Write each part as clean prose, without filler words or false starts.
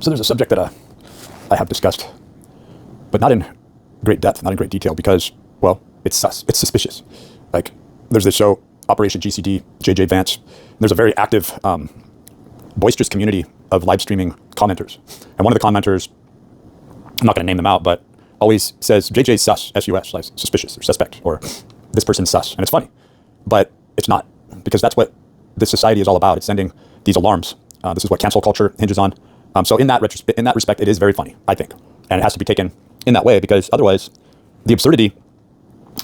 So there's a subject that I have discussed, but not in great depth, not in great detail, because, well, it's sus, it's suspicious. Like, there's this show, Operation GCD, JJ Vance. There's a very active, boisterous community of live streaming commenters. And one of the commenters, I'm not going to name them out, but always says, JJ's sus, S-U-S, like suspicious or suspect, or this person's sus. And it's funny, but it's not, because that's what this society is all about. It's sending these alarms. This is what cancel culture hinges on. So in that respect, it is very funny, I think. And it has to be taken in that way, because otherwise, the absurdity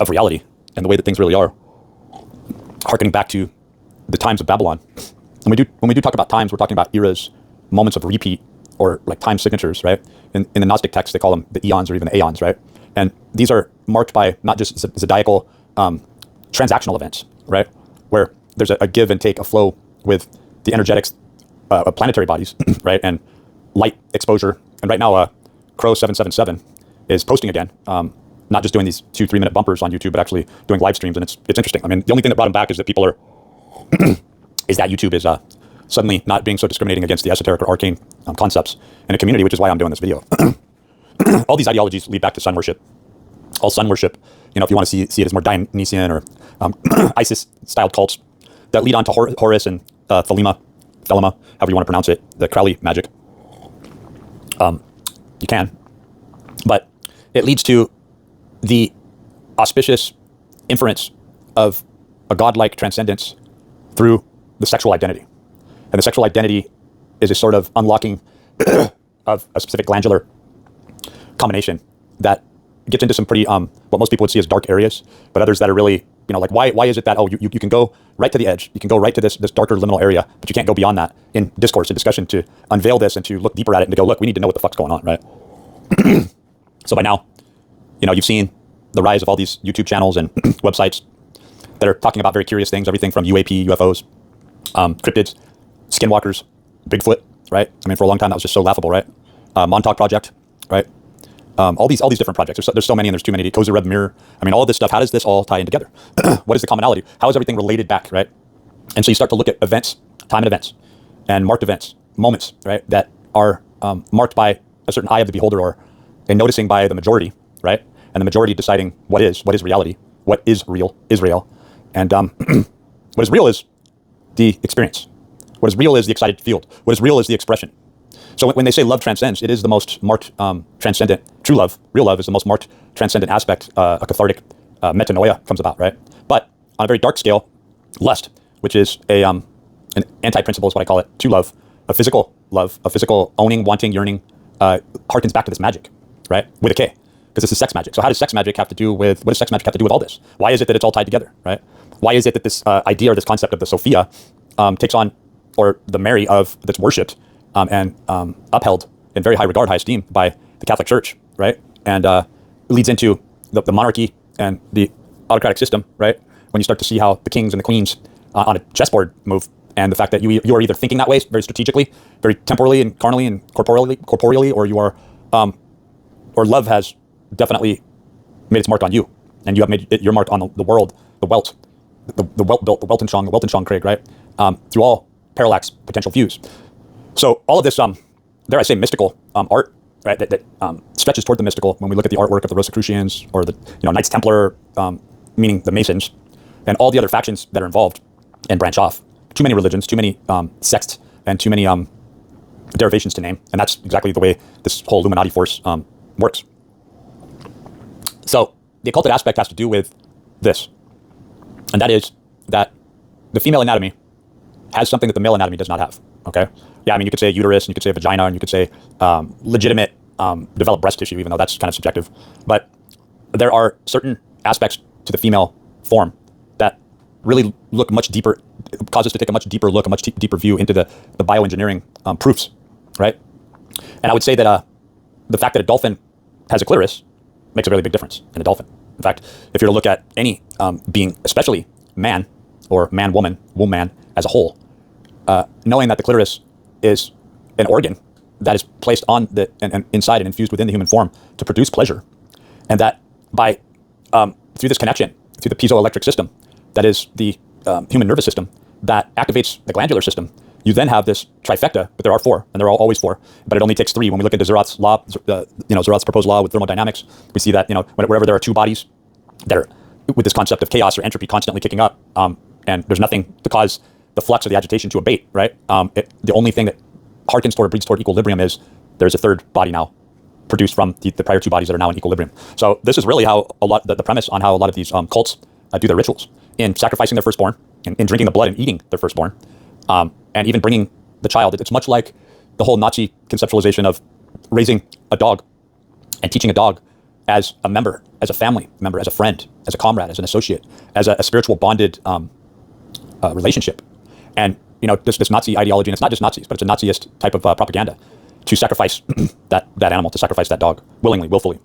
of reality and the way that things really are, harkening back to the times of Babylon. When we do talk about times, we're talking about eras, moments of repeat, or like time signatures, right? In the Gnostic texts, they call them the eons or even the aeons, right? And these are marked by not just zodiacal transactional events, right? Where there's a give and take, a flow with the energetics of planetary bodies, right? And light exposure. And right now, Crow 777 is posting again, not just doing these 2-3 minute bumpers on YouTube, but actually doing live streams. And it's interesting. I mean, the only thing that brought him back is that people are, is that YouTube is suddenly not being so discriminating against the esoteric or arcane concepts in a community, which is why I'm doing this video. All these ideologies lead back to sun worship. All sun worship, you know, if you want to see it as more Dionysian or ISIS-styled cults that lead on to Horus and Thelema, however you want to pronounce it, the Crowley magic. You can. But it leads to the auspicious inference of a godlike transcendence through the sexual identity. And the sexual identity is a sort of unlocking of a specific glandular combination that gets into some pretty, what most people would see as dark areas, but others that are really, you know, like why is it that, oh, you can go right to the edge, you can go right to this darker liminal area, but you can't go beyond that in discourse and discussion to unveil this and to look deeper at it and to go, look, we need to know what the fuck's going on, right? So by now, you know, you've seen the rise of all these YouTube channels and websites that are talking about very curious things, everything from UAP, UFOs, cryptids, skinwalkers, Bigfoot, right? I mean, for a long time, that was just so laughable, right? Montauk Project, right? All these different projects. There's so many and there's too many. Koza Rev Mirror. I mean, all of this stuff, how does this all tie in together? What is the commonality? How is everything related back, right? And so you start to look at events, time and events, and marked events, moments, right? That are marked by a certain eye of the beholder or a noticing by the majority, right? And the majority deciding what is reality, what is real, and what is real is the experience. What is real is the excited field. What is real is the expression. So when they say love transcends, it is the most marked transcendent, true love, real love is the most marked transcendent aspect, a cathartic metanoia comes about, right? But on a very dark scale, lust, which is an anti-principle is what I call it, to love, a physical love, a physical owning, wanting, yearning, harkens back to this magic, right? With a K, because this is sex magic. So how does sex magic have to do with, what does sex magic have to do with all this? Why is it that it's all tied together, right? Why is it that this idea or this concept of the Sophia takes on, or the Mary of that's worshipped and upheld in very high regard, high esteem by the Catholic Church, right? And leads into the monarchy and the autocratic system, right? When you start to see how the kings and the queens on a chessboard move, and the fact that you are either thinking that way very strategically, very temporally and carnally and corporeally, or you are, or love has definitely made its mark on you, and you have made your mark on the world, the Welt, the Weltanschauung Krieg, right? Through all parallax potential views. So all of this, dare I say, mystical art, right? That stretches toward the mystical. When we look at the artwork of the Rosicrucians or the Knights Templar, meaning the Masons, and all the other factions that are involved and branch off. Too many religions, too many sects, and too many derivations to name. And that's exactly the way this whole Illuminati force works. So the occulted aspect has to do with this. And that is that the female anatomy has something that the male anatomy does not have, okay? Yeah, I mean, you could say a uterus, and you could say a vagina, and you could say legitimate developed breast tissue, even though that's kind of subjective. But there are certain aspects to the female form that really look much deeper, cause us to take a much deeper look, a much deeper view into the bioengineering proofs, right? And I would say that the fact that a dolphin has a clitoris makes a really big difference in a dolphin. In fact, if you were to look at any being, especially man or man-woman, woman as a whole, knowing that the clitoris is an organ that is placed on and inside and infused within the human form to produce pleasure, and that by through this connection, through the piezoelectric system, that is the human nervous system that activates the glandular system, you then have this trifecta, but there are four, and there are always four, but it only takes three. When we look into Zerath's law, Zerath's proposed law with thermodynamics, we see that, wherever there are two bodies that are with this concept of chaos or entropy constantly kicking up, and there's nothing to cause the flux or the agitation to abate, right? The only thing that harkens toward, breeds toward equilibrium is there's a third body now produced from the prior two bodies that are now in equilibrium. So this is really how the premise on how a lot of these cults do their rituals, in sacrificing their firstborn, in drinking the blood and eating their firstborn, and even bringing the child. It's much like the whole Nazi conceptualization of raising a dog and teaching a dog as a member, as a family member, as a friend, as a comrade, as an associate, as a spiritual bonded relationship. And this Nazi ideology, and it's not just Nazis, but it's a Naziist type of propaganda, to sacrifice that animal, to sacrifice that dog willingly, willfully,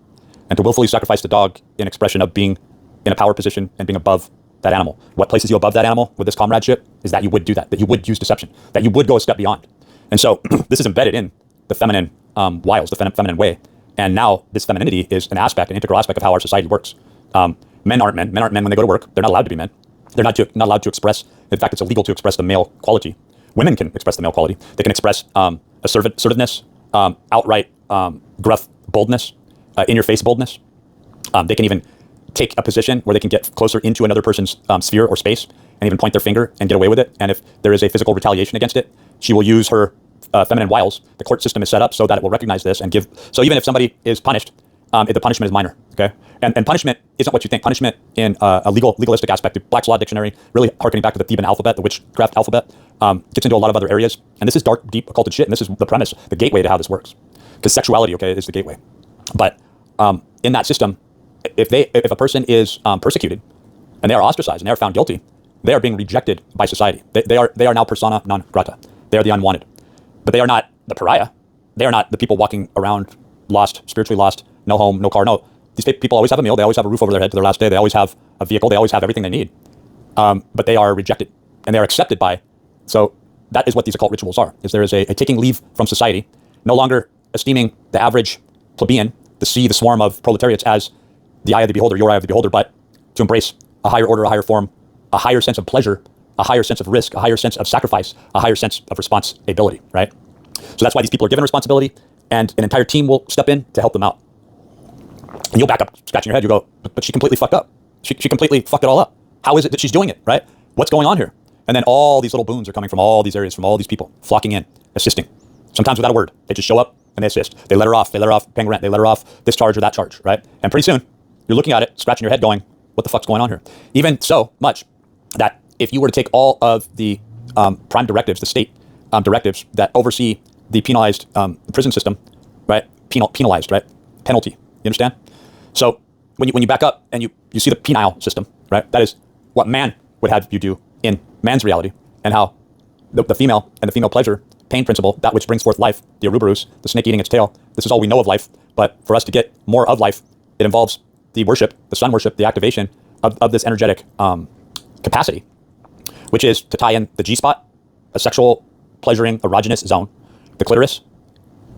and to willfully sacrifice the dog in expression of being in a power position and being above that animal. What places you above that animal with this comradeship is that you would do that you would use deception, that you would go a step beyond. And so this is embedded in the feminine wiles, the feminine way. And now this femininity is an integral aspect of how our society works. Men aren't men when they go to work. They're not allowed to be men. They're not allowed to express. In fact, it's illegal to express the male quality. Women can express the male quality. They can express assertiveness, outright gruff boldness, in-your-face boldness. They can even take a position where they can get closer into another person's sphere or space and even point their finger and get away with it. And if there is a physical retaliation against it, she will use her feminine wiles. The court system is set up so that it will recognize this and give. So even if somebody is punished, the punishment is minor. Okay, and punishment isn't what you think. Punishment in a legalistic aspect, the Black's Law Dictionary, really harkening back to the Theban alphabet, the witchcraft alphabet, gets into a lot of other areas. And this is dark, deep, occulted shit. And this is the premise, the gateway to how this works. Because sexuality, okay, is the gateway. But in that system, if a person is persecuted and they are ostracized and they are found guilty, they are being rejected by society. They are now persona non grata. They are the unwanted. But they are not the pariah. They are not the people walking around lost, spiritually lost, no home, no car. No, these people always have a meal. They always have a roof over their head to their last day. They always have a vehicle. They always have everything they need. But they are rejected and they are accepted by. So that is what these occult rituals are. Is there is a taking leave from society, no longer esteeming the average plebeian, the swarm of proletariats as the eye of the beholder, your eye of the beholder, but to embrace a higher order, a higher form, a higher sense of pleasure, a higher sense of risk, a higher sense of sacrifice, a higher sense of responsibility, right? So that's why these people are given responsibility, and an entire team will step in to help them out. And you'll back up, scratching your head, you go, but she completely fucked up. She completely fucked it all up. How is it that she's doing it, right? What's going on here? And then all these little boons are coming from all these areas, from all these people, flocking in, assisting. Sometimes without a word, they just show up and they assist. They let her off paying rent, they let her off this charge or that charge, right? And pretty soon, you're looking at it, scratching your head going, what the fuck's going on here? Even so much that if you were to take all of the prime directives, the state directives that oversee the penalized prison system, right? Penalized, right? Penalty, you understand? So when you back up and you see the penile system, right? That is what man would have you do in man's reality, and how the female and the female pleasure, pain principle, that which brings forth life, the Ouroboros, the snake eating its tail. This is all we know of life, but for us to get more of life, it involves the worship, the sun worship, the activation of this energetic capacity, which is to tie in the G-spot, a sexual pleasuring erogenous zone, the clitoris,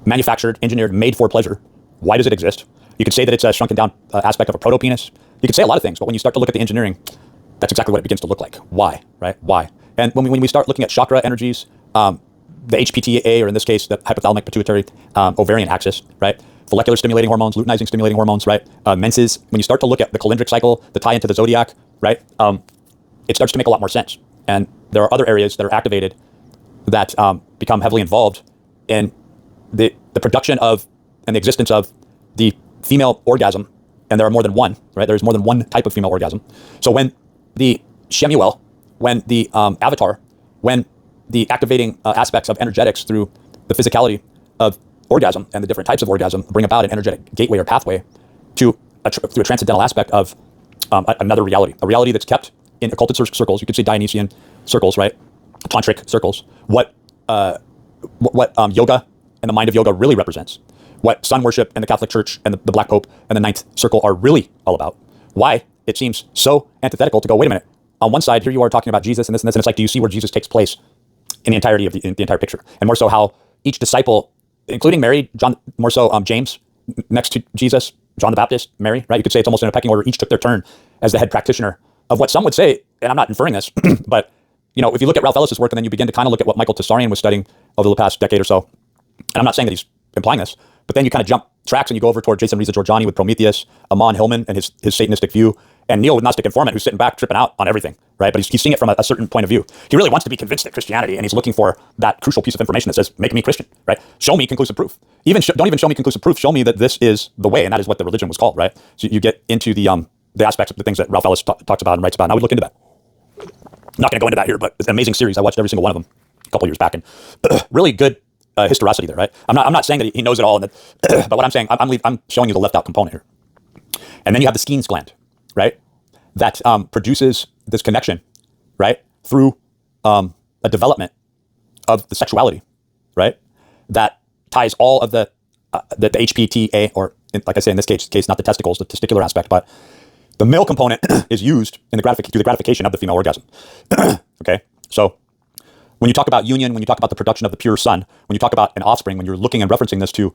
manufactured, engineered, made for pleasure. Why does it exist? You could say that it's a shrunken down aspect of a proto-penis. You could say a lot of things, but when you start to look at the engineering, that's exactly what it begins to look like. Why, right? Why? And when we start looking at chakra energies, the HPTA, or in this case, the hypothalamic pituitary ovarian axis, right? Follicular stimulating hormones, luteinizing stimulating hormones, right? Menses, when you start to look at the calendric cycle, the tie into the zodiac, right? It starts to make a lot more sense. And there are other areas that are activated that become heavily involved in the production of and the existence of the female orgasm. And there are more than one, right? There's more than one type of female orgasm. So when the Shemuel, when the avatar, when the activating aspects of energetics through the physicality of orgasm and the different types of orgasm bring about an energetic gateway or pathway to through a transcendental aspect of another reality, a reality that's kept in occulted circles. You could say Dionysian circles, right? Tantric circles. What yoga and the mind of yoga really represents. What sun worship and the Catholic Church and the Black Pope and the Ninth Circle are really all about. Why it seems so antithetical to go, wait a minute, on one side, here you are talking about Jesus and this, and it's like, do you see where Jesus takes place in the entirety of the entire picture? And more so how each disciple, including Mary, John, more so James, next to Jesus, John the Baptist, Mary, right? You could say it's almost in a pecking order. Each took their turn as the head practitioner of what some would say, and I'm not inferring this, but if you look at Ralph Ellis's work and then you begin to kind of look at what Michael Tessarian was studying over the past decade or so, and I'm not saying that he's implying this, but then you kind of jump tracks and you go over toward Jason Reza-Georgiani with Prometheus, Amon Hillman and his Satanistic view, and Neil with Gnostic Informant, who's sitting back tripping out on everything, right? But he's seeing it from a certain point of view. He really wants to be convinced that Christianity, and he's looking for that crucial piece of information that says, make me Christian, right? Show me conclusive proof. Don't even show me conclusive proof. Show me that this is the way, and that is what the religion was called, right? So you get into the aspects of the things that Ralph Ellis talks about and writes about, and I would look into that. I'm not going to go into that here, but it's an amazing series. I watched every single one of them a couple years back, and really good historicity there, right? I'm not saying that he knows it all, but what I'm saying, I'm showing you the left out component here. And then you have the Skene's gland, right? That produces this connection, right? Through a development of the sexuality, right? That ties all of the HPTA, or like I say in this case, not the testicles, the testicular aspect, but the male component is used in through the gratification of the female orgasm. Okay, so when you talk about union, when you talk about the production of the pure sun, when you talk about an offspring, when you're looking and referencing this to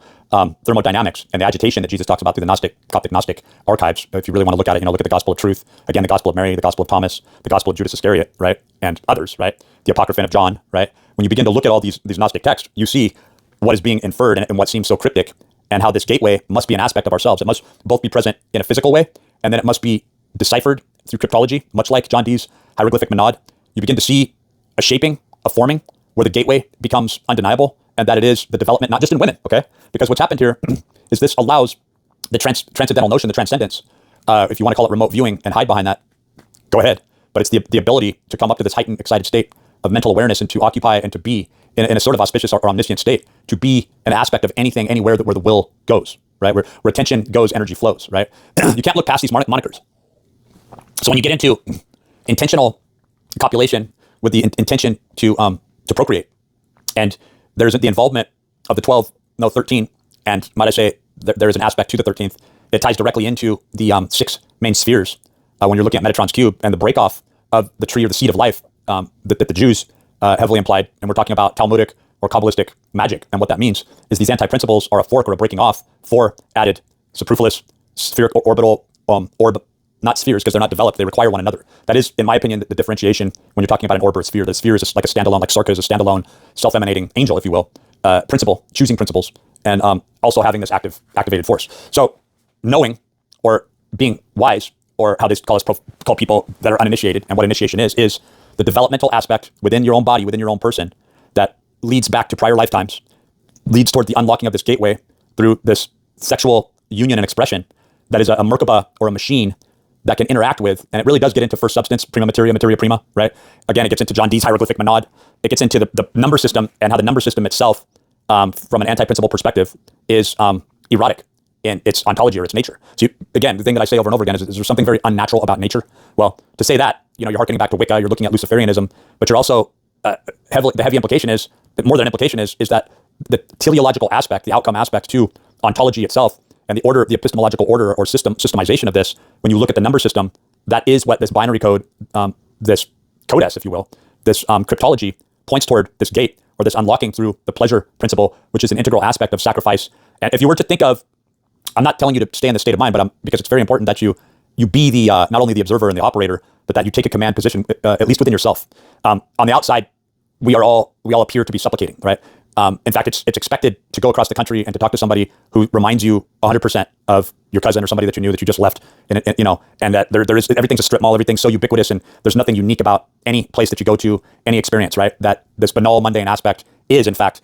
thermodynamics and the agitation that Jesus talks about through the Coptic Gnostic archives, if you really want to look at it, look at the Gospel of Truth, again, the Gospel of Mary, the Gospel of Thomas, the Gospel of Judas Iscariot, right, and others, right, the Apocryphon of John, right. When you begin to look at all these Gnostic texts, you see what is being inferred and what seems so cryptic, and how this gateway must be an aspect of ourselves. It must both be present in a physical way, and then it must be deciphered through cryptology, much like John Dee's hieroglyphic monad. You begin to see a shaping, a forming, where the gateway becomes undeniable, and that it is the development, not just in women, okay? Because what's happened here is this allows the transcendental notion, the transcendence, if you want to call it remote viewing and hide behind that, go ahead. But it's the ability to come up to this heightened, excited state of mental awareness and to occupy and to be in a sort of auspicious or omniscient state, to be an aspect of anything, anywhere where the will goes, right? Where attention goes, energy flows, right? You can't look past these monikers. So when you get into intentional copulation with the intention to procreate, and there's the involvement of the 13, and might I say there is an aspect to the 13th. It ties directly into the 6 main spheres when you're looking at Metatron's cube and the break-off of the tree or the seed of life that the Jews heavily implied. And we're talking about Talmudic or Kabbalistic magic. And what that means is these anti-principles are a fork or a breaking off for added superfluous spheric or orbital orb, not spheres because they're not developed. They require one another. That is, in my opinion, the differentiation when you're talking about an orb or a sphere. The sphere is like a standalone, like Sarka is a standalone, self-emanating angel, if you will, principle, choosing principles, and also having this activated force. So knowing or being wise, or how they call people that are uninitiated, and what initiation is the developmental aspect within your own body, within your own person, that leads back to prior lifetimes, leads toward the unlocking of this gateway through this sexual union and expression that is a Merkaba or a machine that can interact with, and it really does get into first substance, prima materia, materia prima, right? Again, it gets into John Dee's hieroglyphic monad. It gets into the number system, and how the number system itself, from an anti-principle perspective, is erotic in its ontology or its nature. So again, the thing that I say over and over again is there something very unnatural about nature? Well, to say that, you're harkening back to Wicca, you're looking at Luciferianism, but you're also, the heavy implication is, more than an implication is that the teleological aspect, the outcome aspect to ontology itself, and the order, the epistemological order or systemization of this, when you look at the number system, that is what this binary code, this codes, if you will, this cryptology points toward this gate, or this unlocking through the pleasure principle, which is an integral aspect of sacrifice. And if you were to think of, I'm not telling you to stay in the state of mind, but because it's very important that you be the not only the observer and the operator, but that you take a command position, at least within yourself. On the outside, we all appear to be supplicating, right? In fact, it's expected to go across the country and to talk to somebody who reminds you 100% of your cousin or somebody that you knew that you just left, and that there is, everything's a strip mall, everything's so ubiquitous, and there's nothing unique about any place that you go to, any experience, right? That this banal, mundane aspect is, in fact,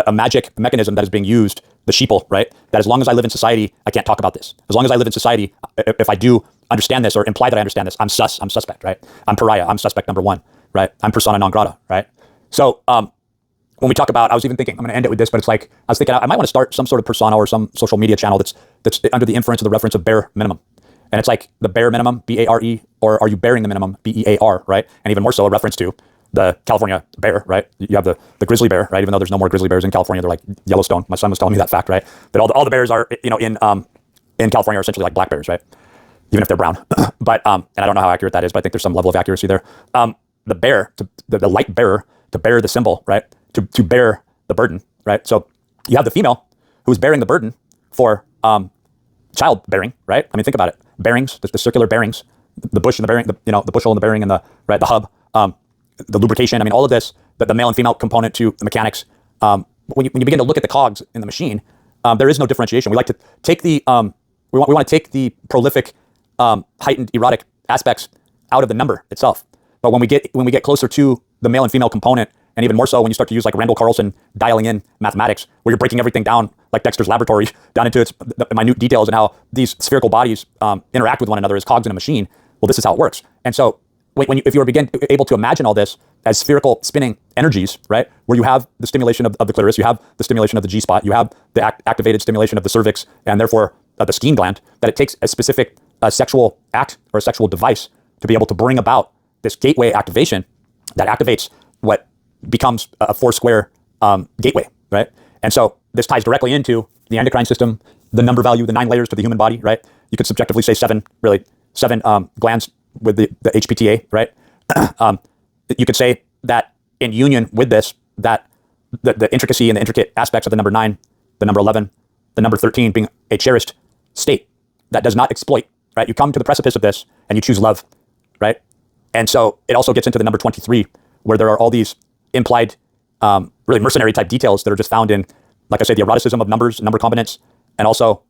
a magic mechanism that is being used, the sheeple, right? That as long as I live in society, I can't talk about this. As long as I live in society, if I do understand this or imply that I understand this, I'm suspect, right? I'm pariah, I'm suspect number 1, right? I'm persona non grata, right? So, when we talk about, I was even thinking, I'm going to end it with this, but it's like, I was thinking I might want to start some sort of persona or some social media channel that's under the inference of the reference of bare minimum. And it's like the bare minimum, B-A-R-E, or are you bearing the minimum, B-E-A-R, right? And even more so a reference to the California bear, right? You have the grizzly bear, right? Even though there's no more grizzly bears in California, they're like Yellowstone. My son was telling me that fact, right? That all the bears are, in California are essentially like black bears, right? Even if they're brown. But, and I don't know how accurate that is, but I think there's some level of accuracy there. The bear, the light bearer, to bear the symbol, right? To bear the burden, right? So you have the female who's bearing the burden for childbearing, right? I mean, think about it. Bearings, the circular bearings, the bush and the bearing, the bushel and the bearing and the hub. the lubrication. I mean, all of this, the male and female component to the mechanics. When you begin to look at the cogs in the machine, there is no differentiation. We like to take the we want to take the prolific, heightened erotic aspects out of the number itself. But when we get closer to the male and female component, and even more so when you start to use like Randall Carlson dialing in mathematics, where you're breaking everything down like Dexter's Laboratory down into its minute details and how these spherical bodies interact with one another as cogs in a machine. Well, this is how it works. And so if you were able to imagine all this as spherical spinning energies, right, where you have the stimulation of the clitoris, you have the stimulation of the G-spot, you have the activated stimulation of the cervix, and therefore the skein gland, that it takes a specific sexual act or a sexual device to be able to bring about this gateway activation that activates what becomes a four-square gateway, right? And so this ties directly into the endocrine system, the number value, the 9 layers to the human body, right? You could subjectively say 7 glands with the HPTA, right? You could say that in union with this, that the intricacy and the intricate aspects of the number 9, the number 11, the number 13 being a cherished state that does not exploit, right? You come to the precipice of this and you choose love, right? And so it also gets into the number 23, where there are all these implied, really mercenary type details that are just found in, like I said, the eroticism of numbers, number combinates, and also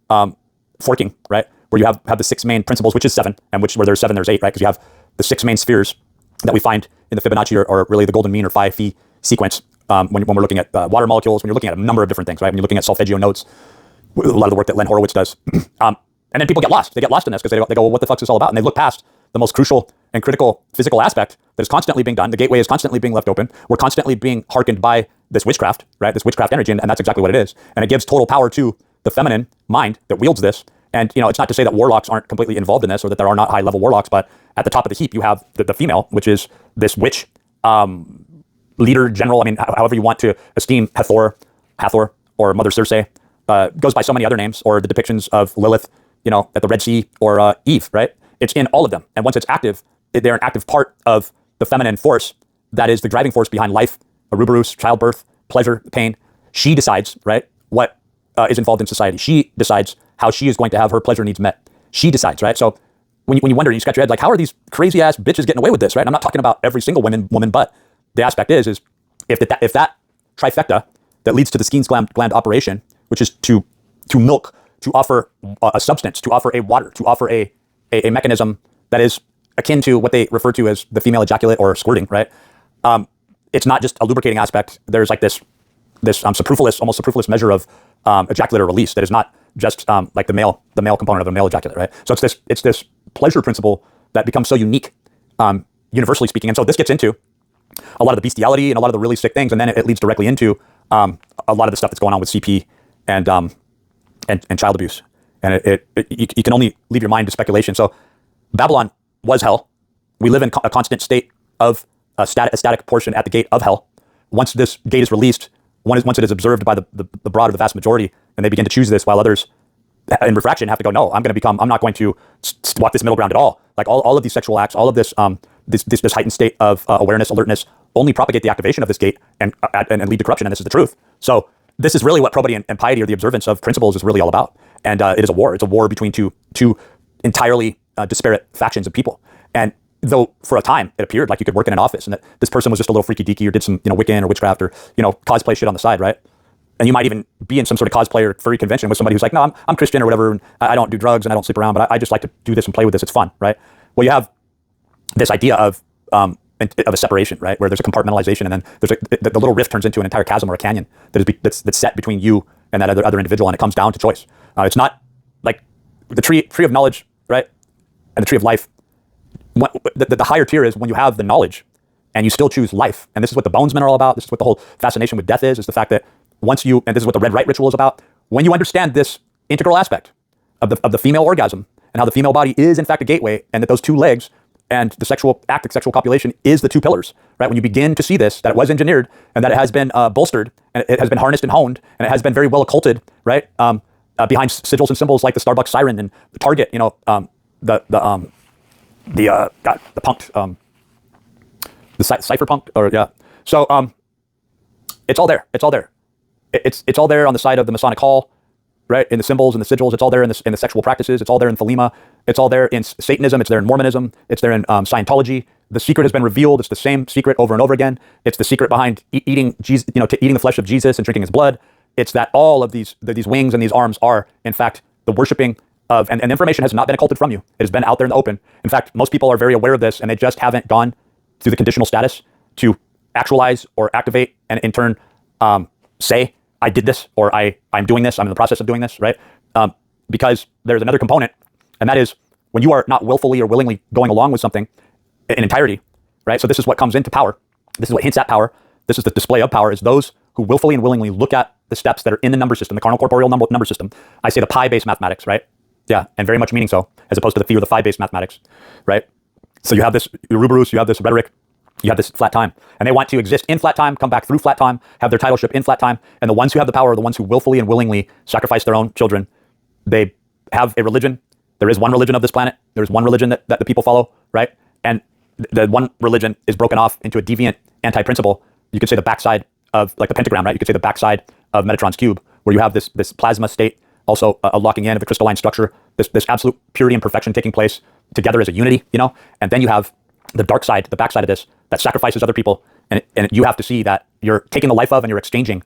forking, right? Where you have the 6 main principles, which is 7, and where there's 7, there's 8, right? Because you have the 6 main spheres that we find in the Fibonacci or really the golden mean or phi phi sequence when we're looking at water molecules, when you're looking at a number of different things, right? When you're looking at solfeggio notes, a lot of the work that Len Horowitz does. And then people get lost. They get lost in this because they go, well, what the fuck's this all about? And they look past the most crucial and critical physical aspect that is constantly being done. The gateway is constantly being left open. We're constantly being hearkened by this witchcraft, right? This witchcraft energy, and that's exactly what it is. And it gives total power to the feminine mind that wields this. And, it's not to say that warlocks aren't completely involved in this or that there are not high-level warlocks, but at the top of the heap, you have the female, which is this witch, leader, general, I mean, however you want to esteem Hathor, or Mother Circe, goes by so many other names, or the depictions of Lilith, at the Red Sea, or Eve, right? It's in all of them. And once it's active, they're an active part of the feminine force that is the driving force behind life, Ouroboros, childbirth, pleasure, pain. She decides, right, what is involved in society. She decides how she is going to have her pleasure needs met. She decides, right? So when you wonder, you scratch your head, like, how are these crazy ass bitches getting away with this, right? And I'm not talking about every single woman, but the aspect is if that trifecta that leads to the skein gland operation, which is to milk, to offer a substance, to offer a water, to offer a mechanism that is akin to what they refer to as the female ejaculate or squirting, right? It's not just a lubricating aspect. There's like this almost superfluous measure of ejaculator release that is not just like the male component of a male ejaculate, right? So it's this pleasure principle that becomes so unique, universally speaking. And so this gets into a lot of the bestiality and a lot of the really sick things, and then it leads directly into a lot of the stuff that's going on with CP and child abuse. And you can only leave your mind to speculation. So Babylon was hell. We live in a constant state of a static portion at the gate of hell. Once this gate is released, once it is observed by the broad or the vast majority, and they begin to choose this, while others in refraction have to go, no, I'm not going to walk this middle ground at all. Like all of these sexual acts, all of this this heightened state of awareness, alertness, only propagate the activation of this gate and lead to corruption. And this is the truth. So this is really what probity and piety, or the observance of principles, is really all about. And it is a war. It's a war between two entirely disparate factions of people. And though for a time it appeared like you could work in an office and that this person was just a little freaky deaky or did some Wiccan or witchcraft or cosplay shit on the side, right? And you might even be in some sort of cosplay or furry convention with somebody who's like, no, I'm Christian or whatever, and I don't do drugs and I don't sleep around, but I just like to do this and play with this. It's fun, right? Well, you have this idea of a separation, right? Where there's a compartmentalization, and then there's the little rift turns into an entire chasm or a canyon that's set between you and that other individual, and it comes down to choice. It's not like the tree of knowledge, right? And the tree of life. The higher tier is when you have the knowledge and you still choose life. And this is what the bonesmen are all about. This is what the whole fascination with death is the fact that and this is what the red rite ritual is about, when you understand this integral aspect of the female orgasm and how the female body is in fact a gateway, and that those two legs and the sexual act, the sexual copulation, is the two pillars, right? When you begin to see this, that it was engineered and that it has been bolstered and it has been harnessed and honed and it has been very well occulted, right? Behind sigils and symbols like the Starbucks siren and the Target, the punked, the cypherpunk, or yeah. So it's all there. It's all there. It's all there on the side of the Masonic Hall, right? In the symbols and the sigils. It's all there in the sexual practices. It's all there in Thelema. It's all there in Satanism. It's there in Mormonism. It's there in Scientology. the secret has been revealed. It's the same secret over and over again. It's the secret behind eating Jesus, eating the flesh of Jesus and drinking his blood. It's that all of these wings and these arms are, in fact, the worshiping of, and information has not been occulted from you. It has been out there in the open. In fact, most people are very aware of this, and they just haven't gone through the conditional status to actualize or activate and in turn say, I did this, or I'm doing this, I'm in the process of doing this, right? Because there's another component, and that is when you are not willfully or willingly going along with something in entirety, right? So this is what comes into power. This is what hints at power. This is the display of power, is those who willfully and willingly look at the steps that are in the number system, the carnal corporeal number system. I say the pi-based mathematics, right? Yeah, and very much meaning so, as opposed to the phi or the phi-based mathematics, right? So you have this Ouroboros, you have this rhetoric, you have this flat time, and they want to exist in flat time, come back through flat time, have their titleship in flat time, and the ones who have the power are the ones who willfully and willingly sacrifice their own children. They have a religion. There is one religion of this planet. There's one religion that the people follow, right? And the one religion is broken off into a deviant anti-principle. You could say the backside of, like the pentagram, right? You could say the backside of Metatron's cube, where you have this plasma state, also a locking in of a crystalline structure, this absolute purity and perfection taking place together as a unity, and then you have the dark side, the backside of this, that sacrifices other people, and you have to see that you're taking the life of and you're exchanging,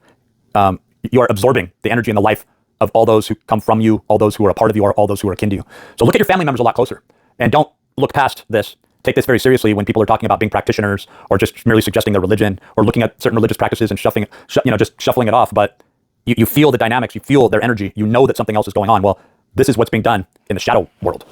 you're absorbing the energy and the life of all those who come from you, all those who are a part of you, or all those who are akin to you. So look at your family members a lot closer, and don't look past this. Take this very seriously when people are talking about being practitioners or just merely suggesting their religion or looking at certain religious practices and just shuffling it off. But you feel the dynamics, you feel their energy, you know that something else is going on. Well, this is what's being done in the shadow world.